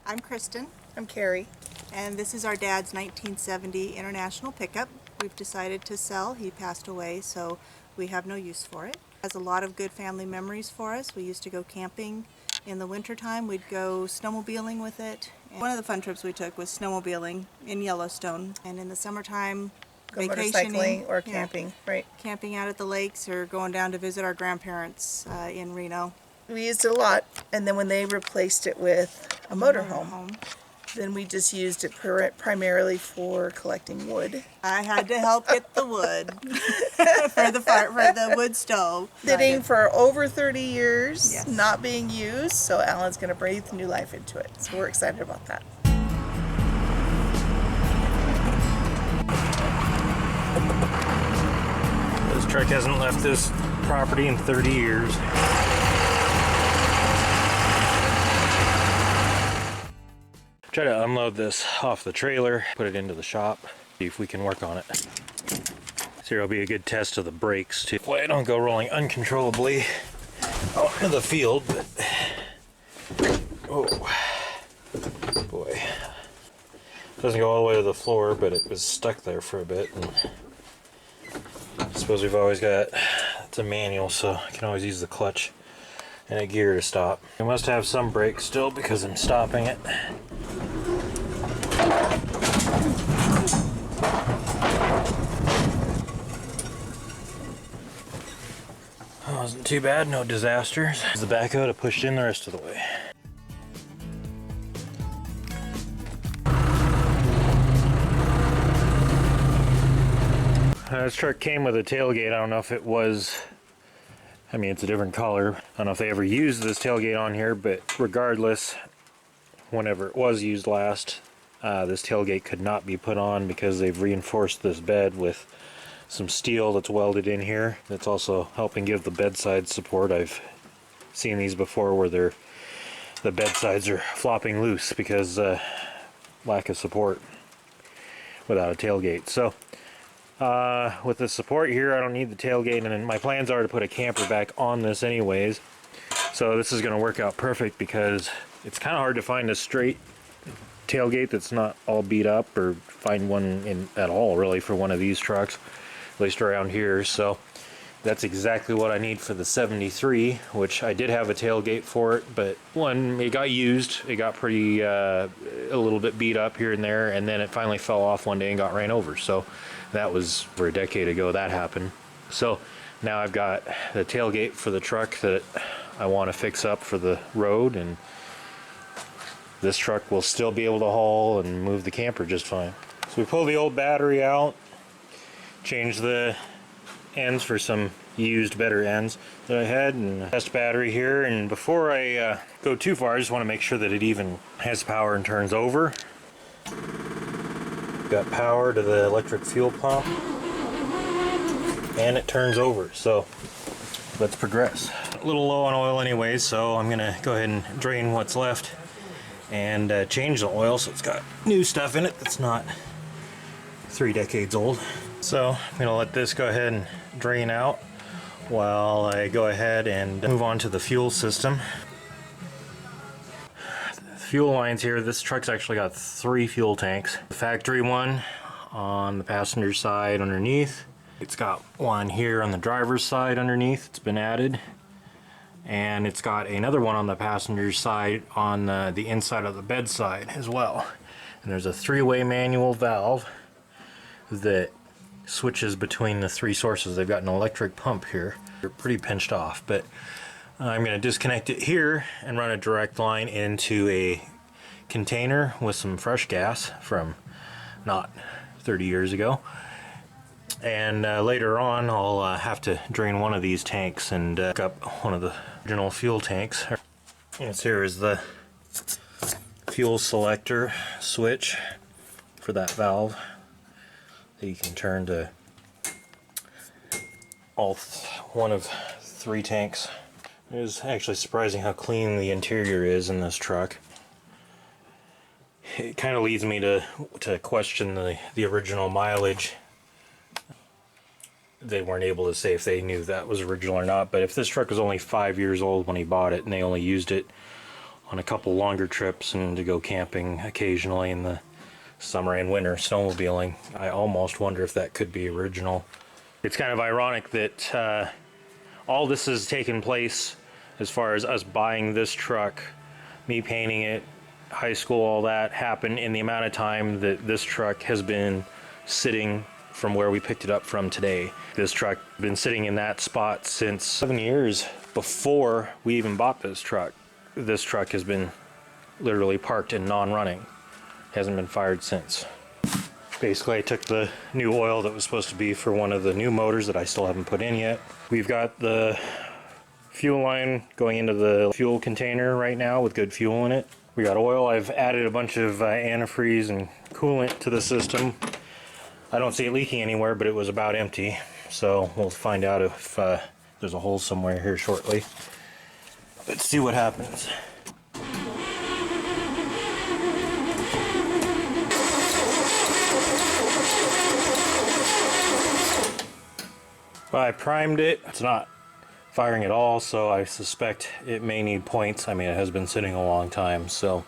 I'm Kristen, I'm Carrie. and this is our dad's 1970 International pickup. We've decided to sell. He passed away, so we have no use for it. It has a lot of good family memories for us. We used to go camping in the wintertime. We'd go snowmobiling with it. And one of the fun trips we took was snowmobiling in Yellowstone. And in the summertime, Go vacationing motorcycling or camping, right? camping out at the lakes or going down to visit our grandparents in Reno. We used it a lot, and then when they replaced it with a motorhome, then we just used it primarily for collecting wood. I had to help get the wood for the wood stove. Sitting for over 30 years, Yes. not being used, so Alan's going to breathe new life into it. So we're excited about that. This truck hasn't left this property in 30 years. Try to unload this off the trailer, put it into the shop, see if we can work on it. So here will be a good test of the brakes too. Well, I don't go rolling uncontrollably out into the field, but oh boy. Doesn't go all the way to the floor, but it was stuck there for a bit. And I suppose we've always got, it's a manual, so I can always use the clutch and a gear to stop. I must have some brake still because I'm stopping it. Wasn't too bad, no disasters. The backhoe to push in the rest of the way. This truck came with a tailgate. I don't know if it was, I mean, it's a different color. I don't know if they ever used this tailgate on here, but regardless, whenever it was used last, this tailgate could not be put on because they've reinforced this bed with some steel that's welded in here. That's also helping give the bedside support. I've seen these before where the bedsides are flopping loose because lack of support without a tailgate. So with the support here, I don't need the tailgate, and my plans are to put a camper back on this anyways. So this is going to work out perfect because it's kind of hard to find a straight tailgate that's not all beat up, or find one at all really for one of these trucks, at least around here. So that's exactly what I need for the 73, which I did have a tailgate for it, but one, it got used, it got pretty a little bit beat up here and there, and then it finally fell off one day and got ran over. So that was for a decade ago that happened. So now I've got the tailgate for the truck that I want to fix up for the road, and this truck will still be able to haul and move the camper just fine. So we pulled the old battery out, changed the ends for some used better ends that I had, and test battery here. And before I go too far, I just want to make sure that it even has power and turns over. Got power to the electric fuel pump, and it turns over. So let's progress. A little low on oil anyways, so I'm gonna go ahead and drain what's left and change the oil so it's got new stuff in it that's not 3 decades old. So I'm gonna let this go ahead and drain out while I go ahead and move on to the fuel system. The fuel lines here, this truck's actually got 3 fuel tanks. The factory one on the passenger side underneath. It's got one here on the driver's side underneath, it's been added. And it's got another one on the passenger side on the inside of the bedside as well. And there's a 3-way manual valve that switches between the 3 sources. They've got an electric pump here. They're pretty pinched off, but I'm going to disconnect it here and run a direct line into a container with some fresh gas from not 30 years ago. And later on I'll have to drain one of these tanks and hook up one of the original fuel tanks. This here is the fuel selector switch for that valve that you can turn to one of 3 tanks. It is actually surprising how clean the interior is in this truck. It kind of leads me to question the original mileage. They weren't able to say if they knew that was original or not, but if this truck was only 5 years old when he bought it and they only used it on a couple longer trips and to go camping occasionally in the summer and winter, snowmobiling. I almost wonder if that could be original. It's kind of ironic that all this has taken place as far as us buying this truck, me painting it, high school, all that happened in the amount of time that this truck has been sitting from where we picked it up from today. This truck been sitting in that spot since 7 years before we even bought this truck. This truck has been literally parked and non-running. Hasn't been fired since. Basically, I took the new oil that was supposed to be for one of the new motors that I still haven't put in yet. We've got the fuel line going into the fuel container right now with good fuel in it. We got oil. I've added a bunch of antifreeze and coolant to the system. I don't see it leaking anywhere, but it was about empty. So we'll find out if there's a hole somewhere here shortly. Let's see what happens. Well, I primed it. It's not firing at all, so I suspect it may need points. I mean, it has been sitting a long time, so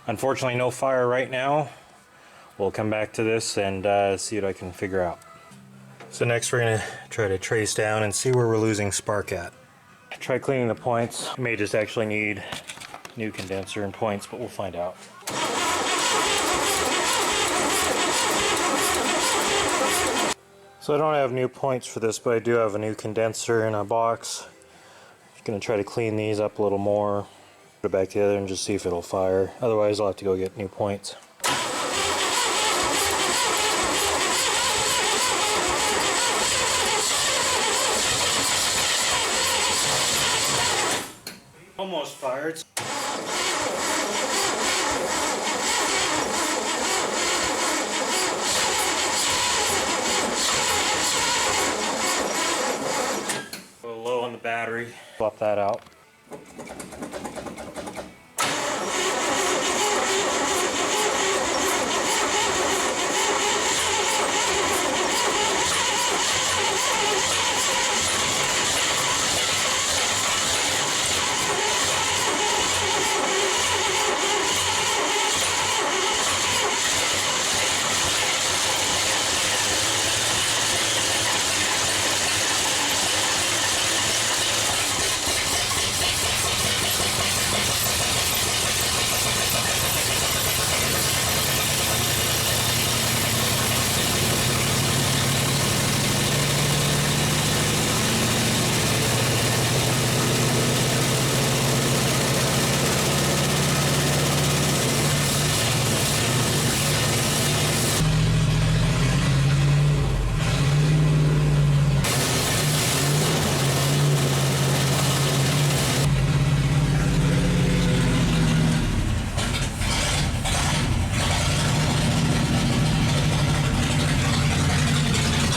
unfortunately no fire right now. We'll come back to this and see what I can figure out. So next we're going to try to trace down and see where we're losing spark at. Try cleaning the points. I may just actually need new condenser and points, but we'll find out. So I don't have new points for this, but I do have a new condenser in a box. I'm going to try to clean these up a little more, put it back together and just see if it'll fire. Otherwise I'll have to go get new points. Almost fired. A little low on the battery. Swap that out.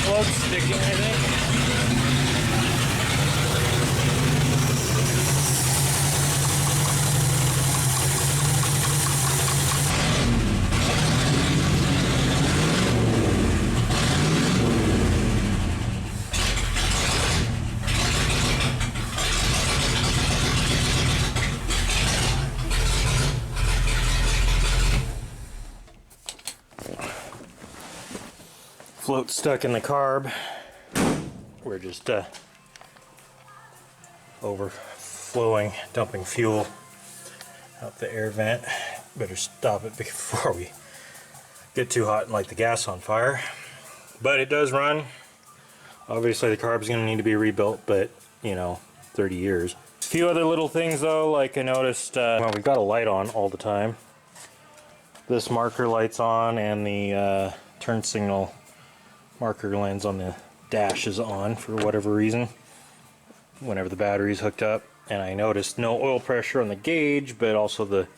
Plug's sticking, I think. Float stuck in the carb. We're just overflowing, dumping fuel out the air vent. Better stop it before we get too hot and light the gas on fire. But it does run. Obviously the carb's going to need to be rebuilt, but you know, 30 years. A few other little things though, like I noticed, well, we've got a light on all the time. This marker light's on, and the turn signal marker lens on the dash is on for whatever reason whenever the battery's hooked up. And I noticed no oil pressure on the gauge, but also the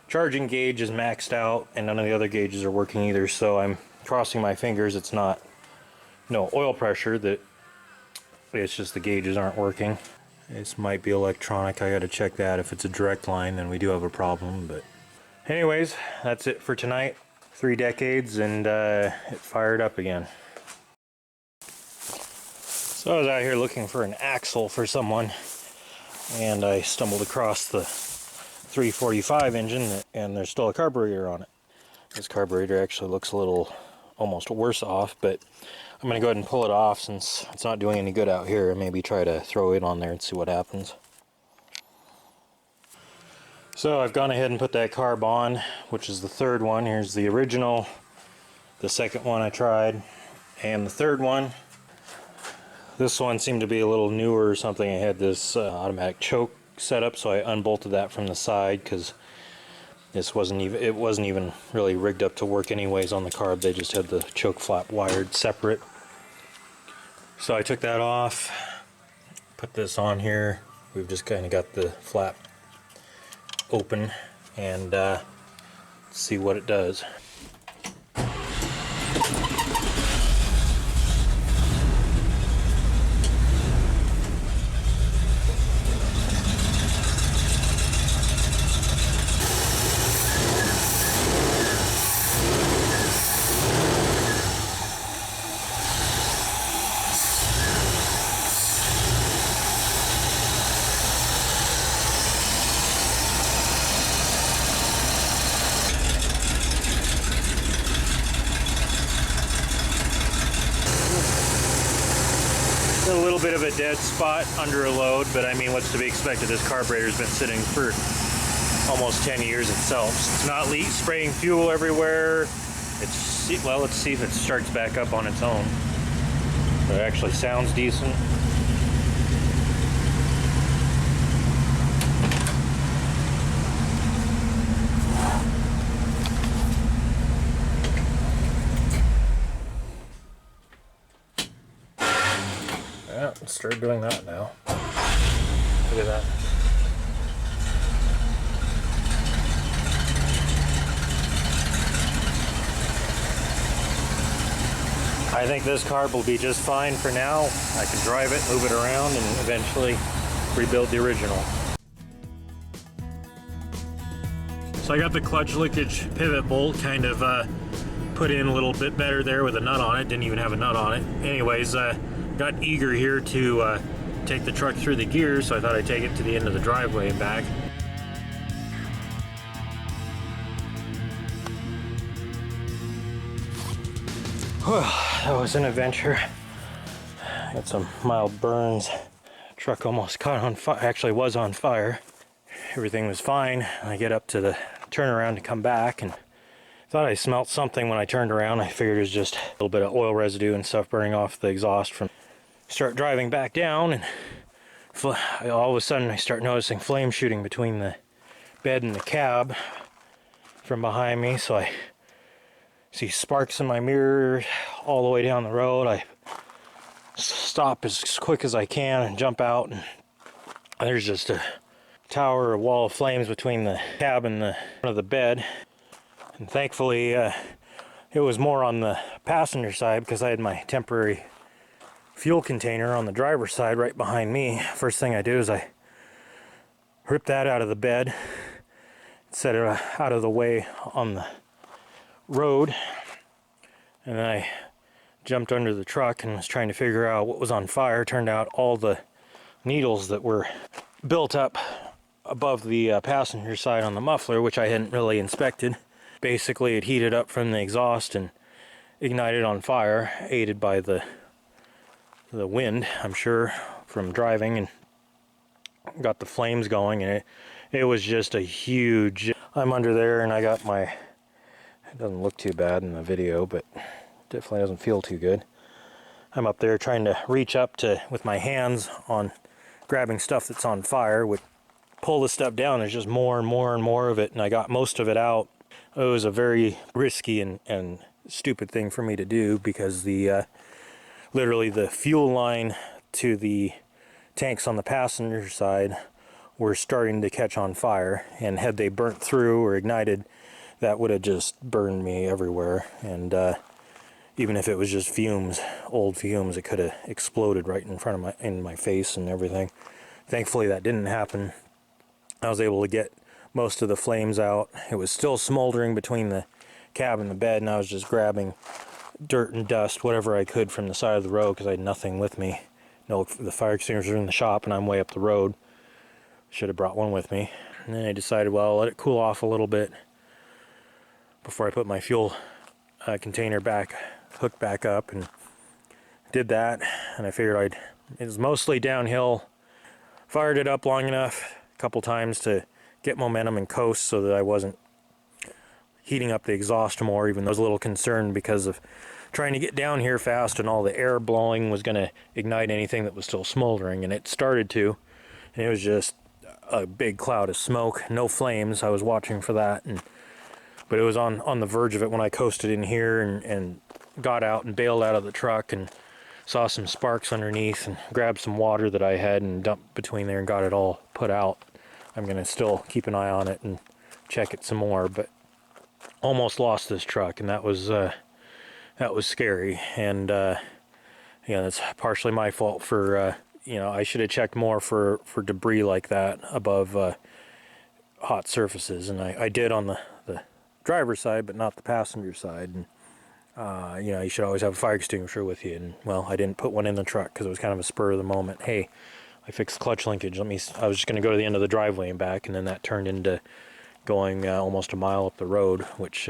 charging gauge is maxed out and none of the other gauges are working either, so I'm crossing my fingers it's not no oil pressure, that it's just the gauges aren't working. This might be electronic. I gotta check that. If it's a direct line, then we do have a problem. But anyways, that's it for tonight. 3 decades and it fired up again. So I was out here looking for an axle for someone, and I stumbled across the 345 engine, and there's still a carburetor on it. This carburetor actually looks a little almost worse off, but I'm going to go ahead and pull it off since it's not doing any good out here, and maybe try to throw it on there and see what happens. So I've gone ahead and put that carb on, which is the third one. Here's the original, the second one I tried, and the third one. This one seemed to be a little newer or something. I had this automatic choke set up, so I unbolted that from the side because it wasn't even really rigged up to work anyways on the carb. They just had the choke flap wired separate. So I took that off, put this on here. We've just kind of got the flap open, and see what it does. A little bit of a dead spot under a load, but I mean, what's to be expected? This carburetor's been sitting for almost 10 years itself. It's not spraying fuel everywhere. Well, let's see if it starts back up on its own. It actually sounds decent. Yeah, let's start doing that now. Look at that. I think this carb will be just fine for now. I can drive it, move it around, and eventually rebuild the original. So I got the clutch linkage pivot bolt kind of put in a little bit better there with a nut on it. Didn't even have a nut on it. Anyways, got eager here to take the truck through the gears, so I thought I'd take it to the end of the driveway and back. That was an adventure. Got some mild burns. Truck almost caught on fire, actually was on fire. Everything was fine. I get up to the turnaround to come back and thought I smelt something when I turned around. I figured it was just a little bit of oil residue and stuff burning off the exhaust from start driving back down, and all of a sudden I start noticing flame shooting between the bed and the cab from behind me. So I see sparks in my mirror all the way down the road. I stop as quick as I can and jump out, and there's just a tower or wall of flames between the cab and the front of the bed. And thankfully it was more on the passenger side because I had my temporary fuel container on the driver's side right behind me. First thing I do is I rip that out of the bed, set it out of the way on the road, and then I jumped under the truck and was trying to figure out what was on fire. Turned out all the needles that were built up above the passenger side on the muffler, which I hadn't really inspected. Basically it heated up from the exhaust and ignited on fire, aided by the wind, I'm sure, from driving, and got the flames going. And it was just a huge, I'm under there and I got my, it doesn't look too bad in the video, but definitely doesn't feel too good. I'm up there trying to reach up to, with my hands on grabbing stuff that's on fire, would pull the stuff down. There's just more and more and more of it, and I got most of it out. It was a very risky and stupid thing for me to do, because the literally the fuel line to the tanks on the passenger side were starting to catch on fire, and had they burnt through or ignited, that would have just burned me everywhere. And even if it was just fumes, old fumes, it could have exploded right in front of my face and everything. Thankfully that didn't happen. I was able to get most of the flames out. It was still smoldering between the cab and the bed, and I was just grabbing dirt and dust, whatever I could, from the side of the road, because I had nothing with me. No, the fire extinguishers are in the shop and I'm way up the road. Should have brought one with me. And then I decided, well, I'll let it cool off a little bit before I put my fuel container hooked back up, and did that. And I figured it was mostly downhill. Fired it up long enough a couple times to get momentum and coast so that I wasn't heating up the exhaust more, even though I was a little concerned because of trying to get down here fast and all the air blowing was going to ignite anything that was still smoldering, and it started to, and it was just a big cloud of smoke, no flames. I was watching for that, but it was on the verge of it when I coasted in here and got out and bailed out of the truck and saw some sparks underneath and grabbed some water that I had and dumped between there and got it all put out. I'm going to still keep an eye on it and check it some more, but almost lost this truck, and that was scary. And that's partially my fault for I should have checked more for debris like that above hot surfaces, and I did on the driver's side, but not the passenger side. And you should always have a fire extinguisher with you. And well, I didn't put one in the truck because it was kind of a spur of the moment. Hey, I fixed clutch linkage. I was just going to go to the end of the driveway and back, and then that turned into going almost a mile up the road, which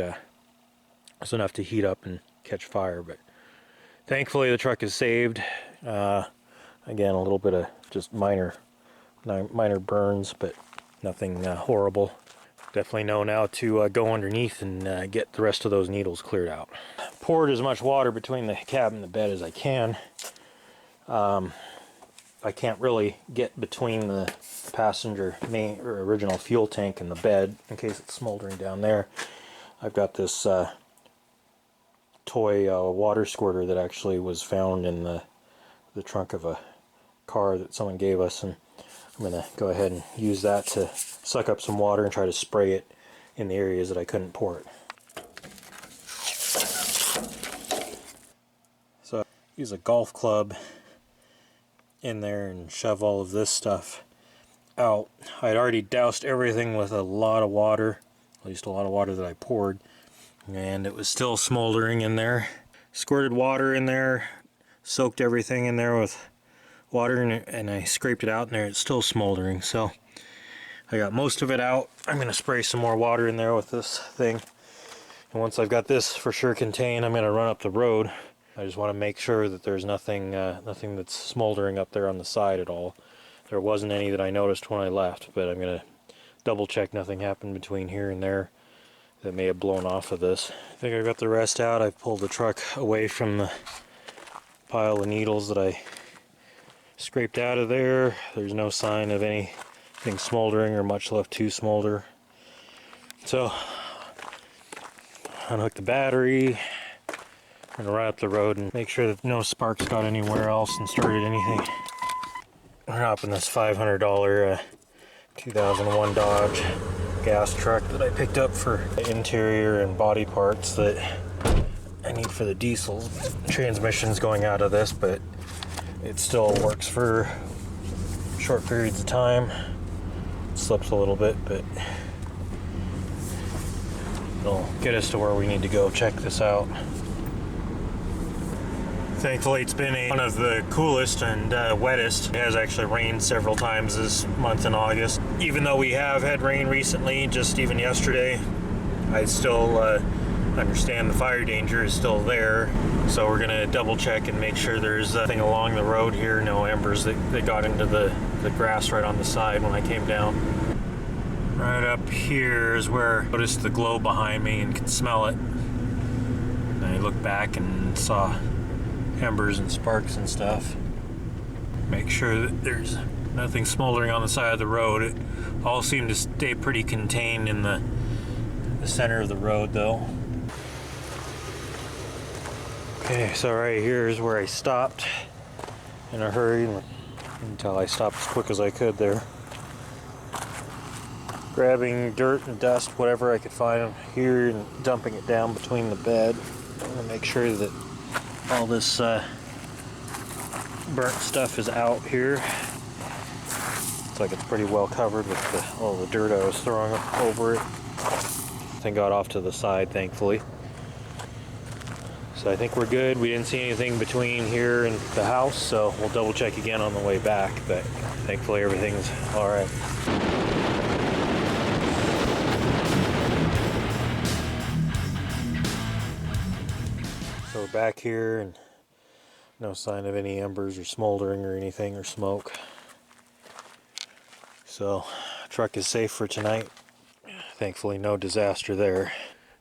was enough to heat up and catch fire. But thankfully the truck is saved. Again, a little bit of just minor burns, but nothing horrible. Definitely know now to go underneath and get the rest of those needles cleared out. Poured as much water between the cab and the bed as I can. I can't really get between the passenger main or original fuel tank and the bed in case it's smoldering down there. I've got this toy water squirter that actually was found in the trunk of a car that someone gave us, and I'm going to go ahead and use that to suck up some water and try to spray it in the areas that I couldn't pour it. So use a golf club in there and shove all of this stuff out. I had already doused everything with a lot of water, at least a lot of water that I poured, and it was still smoldering in there. Squirted water in there, soaked everything in there with water, and I scraped it out in there. It's still smoldering, so I got most of it out. I'm going to spray some more water in there with this thing, and once I've got this for sure contained, I'm going to run up the road. I just want to make sure that there's nothing that's smoldering up there on the side at all. There wasn't any that I noticed when I left, but I'm going to double check nothing happened between here and there that may have blown off of this. I think I got the rest out. I've pulled the truck away from the pile of needles that I scraped out of there. There's no sign of anything smoldering or much left to smolder. So, unhook the battery. I'm gonna run up the road and make sure that no sparks got anywhere else and started anything. We're hopping this $500 2001 Dodge gas truck that I picked up for interior and body parts that I need for the diesels. Transmission's going out of this, but it still works for short periods of time. It slips a little bit, but it'll get us to where we need to go. Check this out. Thankfully, it's been one of the coolest and wettest. It has actually rained several times this month in August. Even though we have had rain recently, just even yesterday, I still understand the fire danger is still there. So we're gonna double check and make sure there's nothing along the road here, no embers that got into the grass right on the side when I came down. Right up here is where I noticed the glow behind me and could smell it. And I looked back and saw embers and sparks and stuff. Make sure that there's nothing smoldering on the side of the road. It all seemed to stay pretty contained in the center of the road though. Okay, so right here is where I stopped in a hurry until I stopped as quick as I could there. Grabbing dirt and dust, whatever I could find here, and dumping it down between the bed. I'm gonna make sure that all this burnt stuff is out here. Looks like it's pretty well covered with all the dirt I was throwing over it. Thing got off to the side, thankfully. So I think we're good. We didn't see anything between here and the house, so we'll double check again on the way back, but thankfully everything's all right. we're back here and no sign of any embers or smoldering or anything or smoke. So, truck is safe for tonight. Thankfully, no disaster there.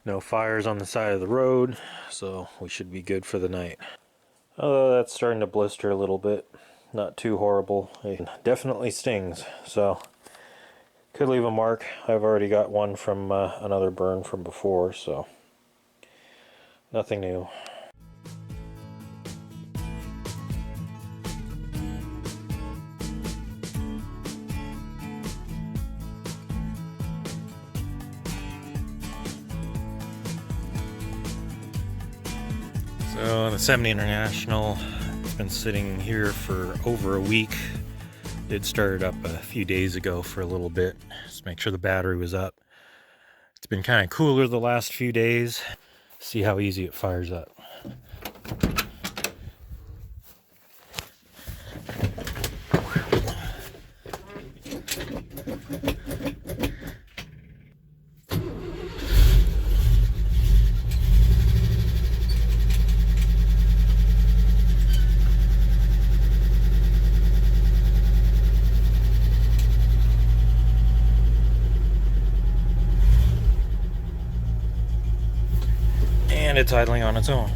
No fires on the side of the road, so we should be good for the night. Although that's starting to blister a little bit. Not too horrible. It definitely stings, so could leave a mark. I've already got one from another burn from before, so nothing new. So the 70 International has been sitting here for over a week. Did start it up a few days ago for a little bit, just make sure the battery was up. It's been kind of cooler the last few days. See how easy it fires up. And it's idling on its own.